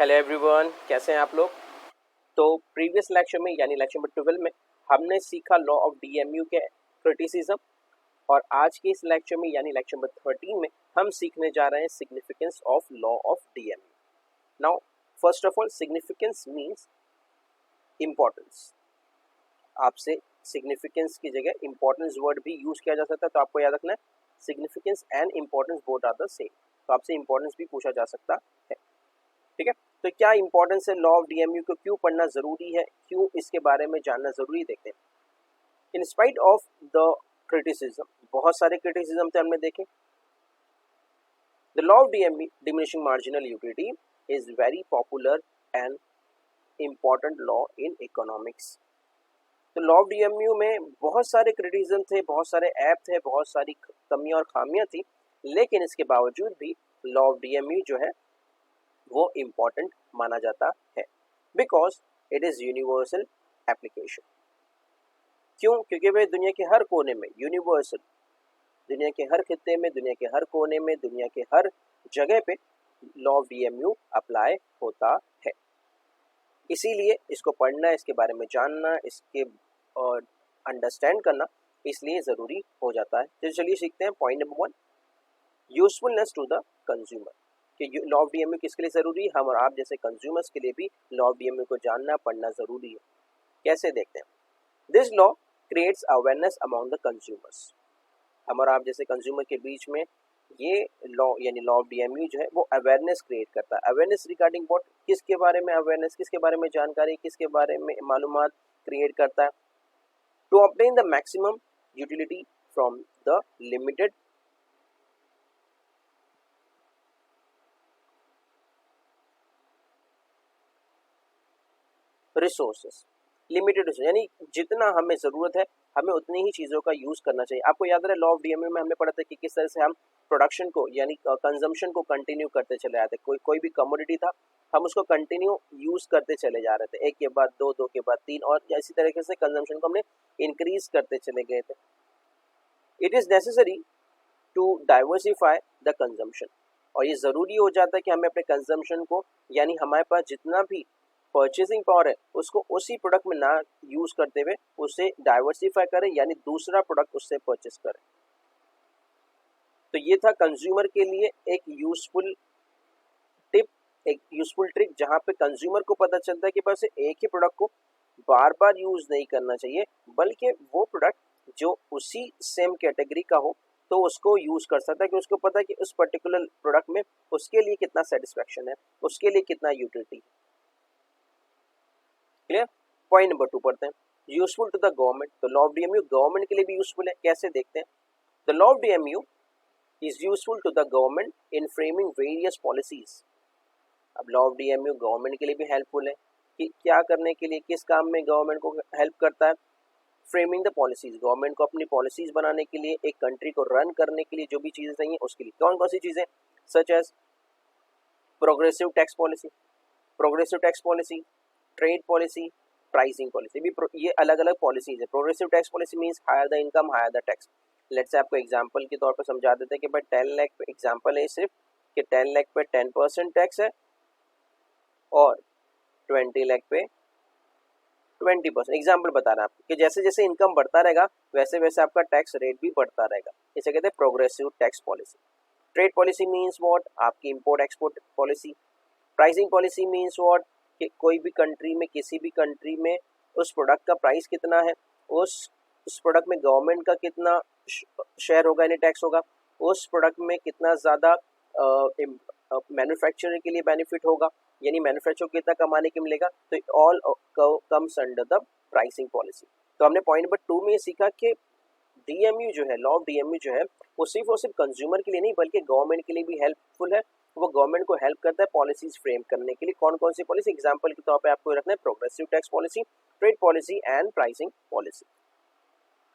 Hello everyone, कैसे हैं आप लोग। तो प्रीवियस लेक्चर में यानी लेक्चर नंबर 12 में हमने सीखा लॉ ऑफ डीएमयू के क्रिटिसिज्म, और आज के इस लेक्चर में यानी लेक्चर नंबर 13 में हम सीखने जा रहे हैं significance of law of DMU. Now first of all, significance means importance. आपसे सिग्निफिकेंस की जगह इम्पोर्टेंस वर्ड भी यूज किया जा सकता है, तो आपको याद रखना है significance and importance both are the same. तो आपसे इम्पोर्टेंस भी पूछा जा सकता है, ठीक है। तो क्या इंपॉर्टेंस है लॉ ऑफ डीएमयू को, क्यों पढ़ना जरूरी है, क्यों इसके बारे में जानना जरूरी, देखते हैं। In spite of the criticism, बहुत सारे क्रिटिसिज्म थे हमने देखे। The law of DMU diminishing marginal utility is very popular and important law in economics. तो लॉ ऑफ डीएमयू में बहुत सारे क्रिटिसिज्म थे, बहुत सारे ऐप थे, बहुत सारी कमियां और खामियां थी, लेकिन इसके बावजूद भी लॉ ऑफ डीएमयू जो है वो इम्पॉर्टेंट माना जाता है, because it is universal application. क्यों? क्योंकि वे दुनिया के हर कोने में यूनिवर्सल, दुनिया के हर खित्ते में, दुनिया के हर कोने में, दुनिया के हर जगह पे लॉ ऑफ डीएमयू अप्लाई होता है। इसीलिए इसको पढ़ना, इसके बारे में जानना, इसके अंडरस्टैंड करना इसलिए ज़रूरी हो जाता है। तो चलिए सीखते हैं point number 1, usefulness to the consumer. कि लॉ ऑफ डीएमयू किसके लिए ज़रूरी है? हम और आप जैसे कंज्यूमर्स के लिए भी लॉ ऑफ डीएमयू को जानना पढ़ना ज़रूरी है। कैसे, देखते हैं। This law creates awareness among the consumers. हम और आप जैसे कंज्यूमर के बीच में ये लॉ यानी लॉ ऑफ डीएमयू जो है वो अवेयरनेस क्रिएट करता है। Awareness regarding what? किसके बारे में अवेयरनेस, किसके बारे में जानकारी, किसके बारे में मालूमात क्रिएट करता है? To obtain the maximum utility from the limited resources. Limited resource यानी जितना हमें ज़रूरत है हमें उतनी ही चीज़ों का यूज़ करना चाहिए। आपको याद रहे लॉ ऑफ डीएमयू में हमने पढ़ा था कि किस तरह से हम प्रोडक्शन को यानी कंजम्पशन को कंटिन्यू करते चले आते। कोई भी कमोडिटी था, हम उसको कंटिन्यू यूज़ करते चले जा रहे थे, एक के बाद दो, दो के बाद तीन, और इसी तरीके से कंजम्पशन को हमने इंक्रीज करते चले गए थे। It is necessary to diversify the consumption, और ये ज़रूरी हो जाता है कि हमें अपने कंजम्पशन को यानी हमारे पास जितना भी परचेसिंग पावर है उसको उसी प्रोडक्ट में ना यूज करते हुए उसे डाइवर्सिफाई करें, यानी दूसरा प्रोडक्ट उससे परचेस करें। तो ये था कंज्यूमर के लिए एक यूजफुल टिप, एक यूजफुल ट्रिक, जहां पे कंज्यूमर को पता चलता है कि बस एक ही प्रोडक्ट को बार बार यूज नहीं करना चाहिए, बल्कि वो प्रोडक्ट जो उसी सेम कैटेगरी का हो तो उसको यूज कर सकता है, कि उसको पता है कि उस पर्टिकुलर प्रोडक्ट में उसके लिए कितना सेटिस्फेक्शन है, उसके लिए कितना यूटिलिटी है। क्लियर? पॉइंट नंबर 2 पढ़ते हैं। Useful to the government. तो लॉ ऑफ डीएमयू गवर्नमेंट के लिए भी यूजफुल है। कैसे, देखते हैं। The law of DMU is useful to the government in framing various policies. अब लॉ ऑफ डीएमयू गवर्नमेंट के लिए भी हेल्पफुल है कि क्या करने के लिए, किस काम में गवर्नमेंट को हेल्प करता है? फ्रेमिंग द पॉलिसीज, गवर्नमेंट को अपनी पॉलिसीज बनाने के लिए, एक कंट्री को रन करने के लिए जो भी चीजें चाहिए उसके लिए। कौन कौन सी चीजें? Such as progressive tax policy, progressive tax policy, trade policy, pricing policy, भी ये अलग अलग पॉलिसीज है। Progressive tax policy means higher the income higher the tax. Let's say आपको एग्जांपल के तौर पर समझा देते हैं कि भाई 10 लाख पे एग्जांपल है सिर्फ कि 10 लाख पे 10% टैक्स है और 20 लाख पे 20%। एग्जांपल बता रहा है आपको कि जैसे जैसे इनकम बढ़ता रहेगा वैसे वैसे आपका टैक्स रेट भी बढ़ता रहेगा। इसे कहते हैं progressive tax policy. Trade policy means what? आपकी import export policy. Pricing policy means what? कि कोई भी कंट्री में, किसी भी कंट्री में उस प्रोडक्ट का प्राइस कितना है, उस प्रोडक्ट में गवर्नमेंट का कितना शेयर होगा यानी टैक्स होगा, उस प्रोडक्ट में कितना ज़्यादा मैन्युफैक्चरर के लिए बेनिफिट होगा, यानी मैन्युफैक्चर कितना कमाने के मिलेगा। तो all comes under the pricing policy. तो हमने पॉइंट नंबर 2 में ये सीखा कि डीएमयू जो है, लॉ ऑफ डीएमयू जो है वो सिर्फ और सिर्फ कंज्यूमर के लिए नहीं बल्कि गवर्नमेंट के लिए भी हेल्पफुल है। वो गवर्नमेंट को हेल्प करता है पॉलिसीज फ्रेम करने के लिए। कौन कौन सी पॉलिसी? एग्जांपल के तौर पे आपको रखना है progressive tax policy, trade policy and pricing policy.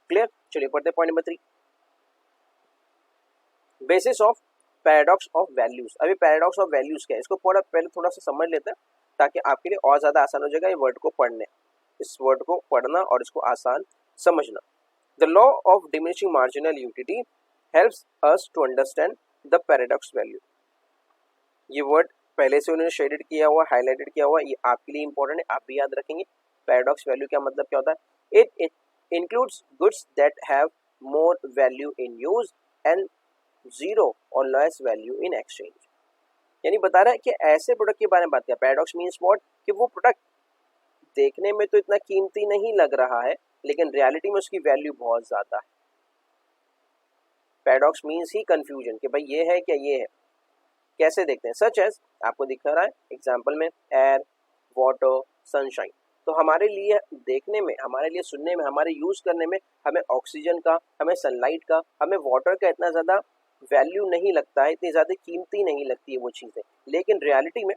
Clear? चलिए पढ़ते हैं point number 3, basis of paradox of values. अभी पैराडॉक्स ऑफ वैल्यूज क्या है इसको पहले थोड़ा सा समझ लेते हैं ताकि आपके लिए और ज्यादा आसान हो जाएगा ये वर्ड को पढ़ने, इस वर्ड को पढ़ना और इसको आसान समझना। The law of diminishing marginal utility helps us to understand the paradox value. ये वर्ड पहले से उन्होंने शेडेड किया हुआ, हाईलाइटेड किया हुआ, ये आपके लिए इंपॉर्टेंट है, आप भी याद रखेंगे। पैराडॉक्स वैल्यू क्या मतलब क्या होता है? It includes goods that have more value in use and zero और लेस वैल्यू इन एक्सचेंज। यानी बता रहा है कि ऐसे प्रोडक्ट के बारे में बात किया। पैराडॉक्स मीन्स व्हाट, कि वो प्रोडक्ट देखने में तो इतना कीमती नहीं लग रहा है लेकिन रियलिटी में उसकी वैल्यू बहुत ज्यादा है। पैराडॉक्स मीन्स ही कंफ्यूजन, कि भाई ये है क्या ये है। कैसे देखते हैं? सच एज, आपको दिख रहा है एग्जाम्पल में, एयर, वाटर, सनशाइन। तो हमारे लिए देखने में, हमारे लिए सुनने में, हमारे यूज करने में हमें ऑक्सीजन का, हमें सनलाइट का, हमें वाटर का इतना ज्यादा वैल्यू नहीं लगता है, इतनी ज्यादा कीमती नहीं लगती है वो चीजें। लेकिन रियलिटी में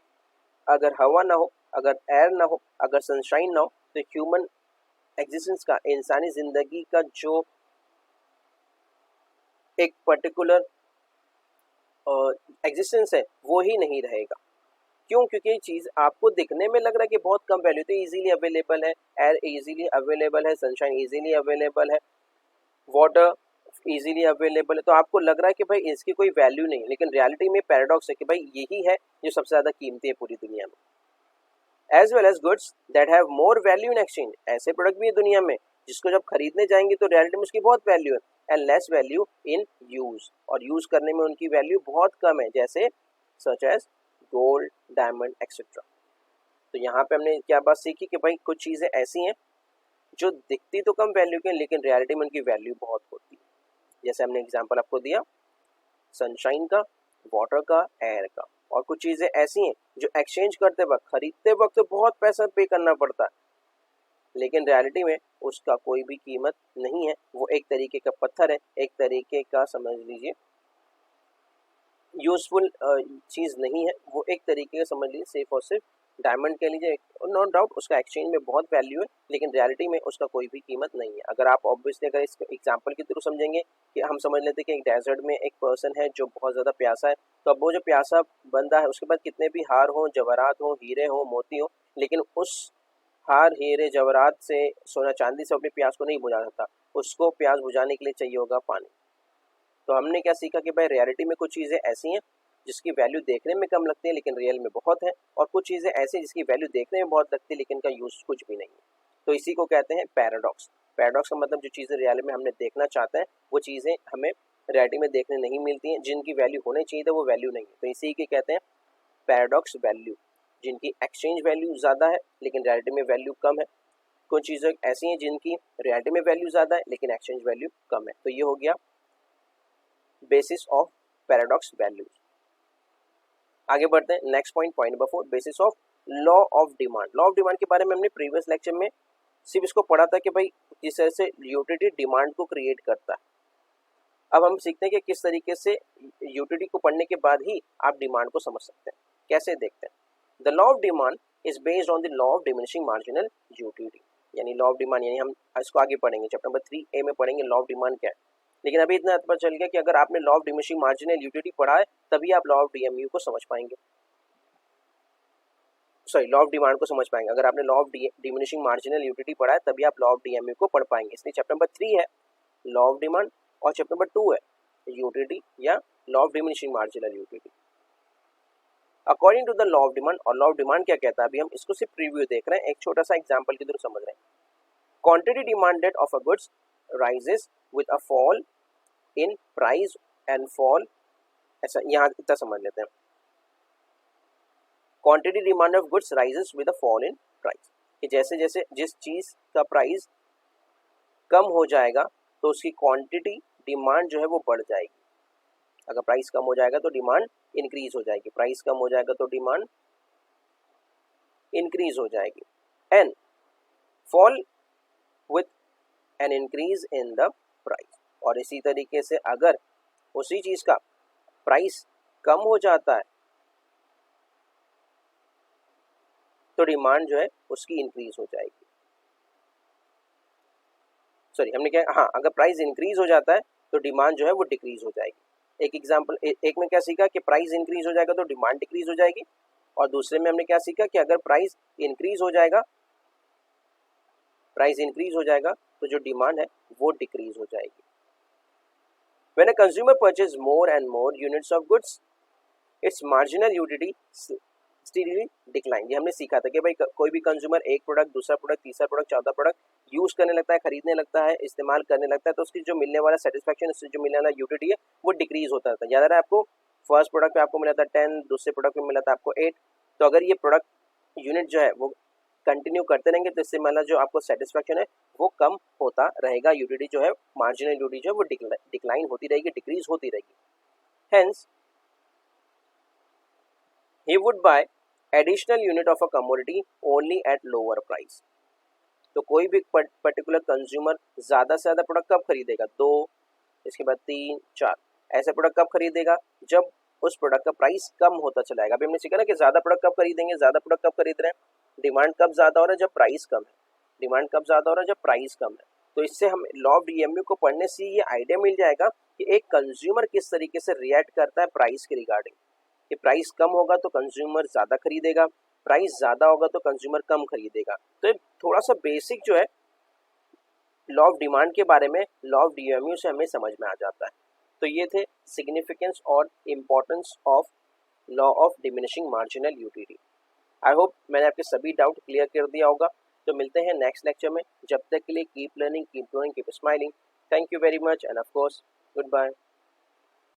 अगर हवा ना हो, अगर एयर ना हो, अगर सनशाइन ना हो, तो ह्यूमन एग्जिस्टेंस का, इंसानी जिंदगी का जो एक पर्टिकुलर एग्जिस्टेंस है वो ही नहीं रहेगा। क्यों? क्योंकि ये चीज आपको दिखने में लग रहा है कि बहुत कम वैल्यू, तो इजीली अवेलेबल है, एयर इजीली अवेलेबल है, सनशाइन इजीली अवेलेबल है, वाटर इजीली अवेलेबल है, तो आपको लग रहा है कि भाई इसकी कोई वैल्यू नहीं है। लेकिन रियलिटी में पैराडॉक्स है कि भाई यही है जो सबसे ज्यादा कीमती है पूरी दुनिया में। As well as goods that have more value in exchange, ऐसे प्रोडक्ट भी है दुनिया में जिसको जब खरीदने जाएंगे तो रियलिटी में उसकी बहुत वैल्यू है, and less value in use, और यूज करने में उनकी वैल्यू बहुत कम है, जैसे such as gold, diamond etcetera. तो यहाँ पे हमने क्या बात सीखी कि भाई कुछ चीजें ऐसी हैं जो दिखती तो कम वैल्यू की लेकिन रियलिटी में उनकी वैल्यू बहुत होती है। जैसे हमने एग्जांपल आपको दिया सनशाइन का, वाटर का, एयर का। और कुछ चीजें ऐसी हैं जो एक्सचेंज करते वक्त, खरीदते वक्त तो बहुत पैसा पे करना पड़ता है लेकिन रियलिटी में उसका कोई भी कीमत नहीं है, वो एक तरीके का पत्थर है, एक तरीके का समझ लीजिए यूजफुल चीज नहीं है, वो एक तरीके का समझ लीजिए सिर्फ और सिर्फ डायमंड कह लीजिए। नो डाउट उसका एक्सचेंज में बहुत वैल्यू है लेकिन रियलिटी में उसका कोई भी कीमत नहीं है। अगर आप ऑब्वियसली अगर इस एग्जांपल के थ्रू समझेंगे कि हम समझ लेते हैं कि एक डेजर्ट में एक पर्सन है जो बहुत ज़्यादा प्यासा है, तो अब वो जो प्यासा बंदा है उसके पास कितने भी हार हो, जवाहरात हो, हीरे हो, मोती हो, लेकिन उस हार, हीरे, जवाहरात से, सोना चांदी से अपनी प्यास को नहीं बुझा सकता, उसको प्यास बुझाने के लिए चाहिए होगा पानी। तो हमने क्या सीखा कि भाई रियलिटी में कुछ चीज़ें ऐसी हैं जिसकी वैल्यू देखने में कम लगती है लेकिन रियल में बहुत है, और कुछ चीज़ें ऐसी जिसकी वैल्यू देखने में बहुत लगती है लेकिन का यूज कुछ भी नहीं है। तो इसी को कहते हैं पैराडॉक्स। पैराडॉक्स का मतलब जो चीज़ें रियल में हमने देखना चाहते हैं वो चीज़ें हमें रियलिटी में देखने नहीं मिलती हैं, जिनकी वैल्यू होनी चाहिए तो वो वैल्यू नहीं है, तो इसी के कहते हैं पैराडॉक्स वैल्यू। जिनकी एक्सचेंज वैल्यू ज़्यादा है लेकिन रियलिटी में वैल्यू कम है। कुछ चीज़ें ऐसी हैं जिनकी रियलिटी में वैल्यू ज़्यादा है लेकिन एक्सचेंज वैल्यू कम है। तो ये हो गया बेसिस ऑफ पैराडॉक्स वैल्यूज। आगे बढ़ते हैं next point, point number 4, basis of law of demand. Law of demand के बारे में हमने प्रीवियस लेक्चर में सिर्फ इसको पढ़ा था कि भाई किस तरह से यूटिलिटी डिमांड को क्रिएट करता है। अब हम सीखते हैं कि किस तरीके से यूटिलिटी को पढ़ने के बाद ही आप डिमांड को समझ सकते हैं। कैसे देखते हैं? The law of demand is based on the law of diminishing marginal utility. यानी लॉ ऑफ डिमांड, यानी हम इसको आगे पढ़ेंगे, चैप्टर नंबर 3A में पढ़ेंगे लॉ ऑफ डिमांड क्या है। लेकिन अभी इतना पता चल गया कि अगर आपने law of diminishing marginal utility पढ़ा है तभी आप लॉ ऑफ डीएमयू को समझ पाएंगे, सॉरी लॉ ऑफ डिमांड को समझ पाएंगे। अगर आपने law of diminishing marginal utility पढ़ा है तभी आप लॉ ऑफ डीएमयू को पढ़ पाएंगे। इसलिए चैप्टर नंबर 3 है लॉ ऑफ डिमांड और चैप्टर नंबर 2 है यूटिलिटी या law of diminishing marginal utility. According to the law of demand, और लॉ ऑफ डिमांड क्या कहता है अभी हम इसको सिर्फ प्रीव्यू देख रहे हैं, एक छोटा सा एग्जांपल के थ्रू समझ रहे हैं। Quantity demanded of a goods rises with a fall in price and fall, ऐसा यहाँ इतना समझ लेते हैं। Quantity demand of goods rises with a fall in price, कि जैसे जैसे जिस चीज का प्राइस कम हो जाएगा तो उसकी क्वांटिटी डिमांड जो है वो बढ़ जाएगी। अगर प्राइस कम हो जाएगा तो डिमांड इंक्रीज हो जाएगी, प्राइस कम हो जाएगा तो डिमांड इंक्रीज हो जाएगी। And fall with an increase in the price, और इसी तरीके से अगर उसी चीज का प्राइस कम हो जाता है तो डिमांड जो है उसकी इंक्रीज हो जाएगी। सॉरी हमने क्या, हाँ, अगर प्राइस इंक्रीज हो जाता है तो डिमांड जो है वो डिक्रीज हो जाएगी। एक एग्जांपल, एक में क्या सीखा कि प्राइस इंक्रीज हो जाएगा तो डिमांड डिक्रीज हो जाएगी, और दूसरे में हमने क्या सीखा कि अगर प्राइस इंक्रीज हो जाएगा, प्राइस इंक्रीज हो जाएगा तो जो डिमांड है वो डिक्रीज हो जाएगी। When a consumer purchases more and more units of goods, its marginal utility steadily decline. ये हमने सीखा था कि भाई कोई भी कंज्यूमर एक प्रोडक्ट, दूसरा प्रोडक्ट, तीसरा प्रोडक्ट, चौथा प्रोडक्ट यूज करने लगता है, खरीदने लगता है, इस्तेमाल करने लगता है, तो उसकी जो मिलने वाला सेटिस्फैक्शन, उससे जो मिलने वाला यूटिलिटी है वो डिक्रीज होता रहता है। याद रहा है आपको, फर्स्ट प्रोडक्ट पे आपको मिला था 10, दूसरे प्रोडक्ट में मिला था आपको 8। तो अगर ये प्रोडक्ट यूनिट जो है वो कंटिन्यू करते रहेंगे तो इससे मतलब जो आपको सेटिस्फैक्शन है वो कम होता रहेगा, यूटिलिटी जो है, मार्जिनल यूटिलिटी जो है वो डिक्लाइन होती रहेगी, डिक्रीज होती रहेगी। Hence he would buy additional unit of a commodity only at lower price। तो कोई भी पर्टिकुलर कंज्यूमर ज़्यादा से ज़्यादा प्रोडक्ट कब खरीदेगा? 2, इसके बाद 3, 4 ऐसे प्रोडक्ट कब खरीदेगा? जब उस प्रोडक्ट का प्राइस कम होता चलाएगा। अभी हमने सीखा ना कि ज़्यादा प्रोडक्ट कब खरीदेंगे, ज़्यादा प्रोडक्ट कब खरीद रहे हैं, डिमांड कब ज़्यादा हो रहा है, जब प्राइस कम है। डिमांड कब ज़्यादा हो रहा है, जब प्राइस कम है। तो इससे हम लॉ ऑफ डीएमयू को पढ़ने से ये आइडिया मिल जाएगा कि एक कंज्यूमर किस तरीके से रिएक्ट करता है प्राइस के रिगार्डिंग, कि प्राइस कम होगा तो कंज्यूमर ज़्यादा खरीदेगा, प्राइस ज़्यादा होगा तो कंज्यूमर कम खरीदेगा। तो थोड़ा सा बेसिक जो है लॉ ऑफ डिमांड के बारे में लॉ ऑफ डीएमयू से हमें समझ में आ जाता है। तो ये थे सिग्निफिकेंस और importance of law of diminishing marginal utility. I hope मैंने आपके सभी डाउट क्लियर कर दिया होगा। तो मिलते हैं नेक्स्ट लेक्चर में। जब तक के लिए keep learning, keep growing, keep smiling. Thank you very much and of course good bye.